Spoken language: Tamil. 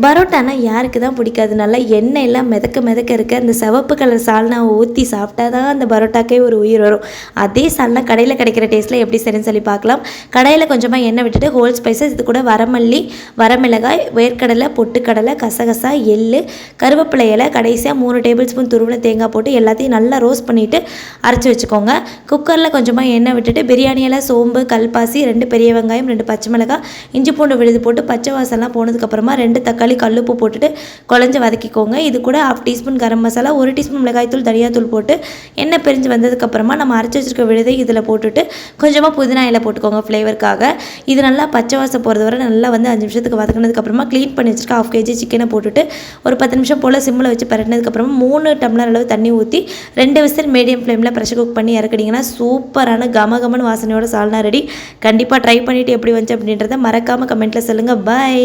பரோட்டானா யாருக்கு தான் பிடிக்காது? நல்லா எண்ணெய் எல்லாம் மிதக்க மிதக்க இருக்க அந்த சிவப்பு கலர் சால்னாவை ஊற்றி சாப்பிட்டா தான் அந்த பரோட்டாக்கே ஒரு உயிர் வரும். அதே சால்னா கடையில் கிடைக்கிற டேஸ்ட்டில் எப்படி சரின்னு சொல்லி பார்க்கலாம். கடையில் கொஞ்சமாக எண்ணெய் விட்டுட்டு ஹோல் ஸ்பைசஸ் இது கூட வரமல்லி, வரமிளகாய், வேர்க்கடலை, பொட்டுக்கடலை, கசகசா, எள்ளு, கருவேப்பிலை இலை, கடைசியாக 3 டேபிள் ஸ்பூன் துருவின தேங்காய் போட்டு எல்லாத்தையும் நல்லா ரோஸ்ட் பண்ணிவிட்டு அரைச்சி வச்சுக்கோங்க. குக்கரில் கொஞ்சமாக எண்ணெய் விட்டுட்டு பிரியாணி இலை, சோம்பு, கல்பாசி, 2 பெரிய வெங்காயம், 2 பச்சை மிளகாய், இஞ்சி பூண்டு விழுது போட்டு பச்சை வாசம்லாம் போனதுக்கப்புறமா 2 தக்காளி, கல்லுப்பு போட்டுட்டு குழஞ்சி வதக்கிக்கோங்க. இது கூட 1/2 டீஸ்பூன் கரம் மசாலா, 1 டீஸ்பூன் மிளகாய்த்தூள், தனியாத்தூள் போட்டு எண்ணெய் பிரிஞ்சு வந்ததுக்கப்புறமா நம்ம அரைச்சி வச்சிருக்க விழுதை இதில் போட்டுட்டு கொஞ்சமாக புதினா இலை போட்டுக்கோங்க ஃப்ளேவருக்காக. இது நல்லா பச்சை வாசம் போகிறது வரை நல்லா 5 நிமிஷத்துக்கு வதக்கினதுக்கப்புறமா க்ளீன் பண்ணி வச்சுருக்க 1/2 kg சிக்கனை போட்டுட்டு ஒரு 10 நிமிஷம் போல் சிம்மில் வச்சு பரட்டினதுக்கப்புறமா 3 டம்ளர் அளவு தண்ணி ஊற்றி 2 விசில் மீடியம் ஃப்ளேமில் ப்ரெஷர் குக் பண்ணி இறக்கிட்டிங்கன்னா சூப்பரான கமகமன்னு வாசனையோட சால்னா ரெடி. கண்டிப்பாக ட்ரை பண்ணிவிட்டு எப்படி வந்துச்சு அப்படின்றத மறக்காமல் கமெண்ட்டில் சொல்லுங்கள். பாய்.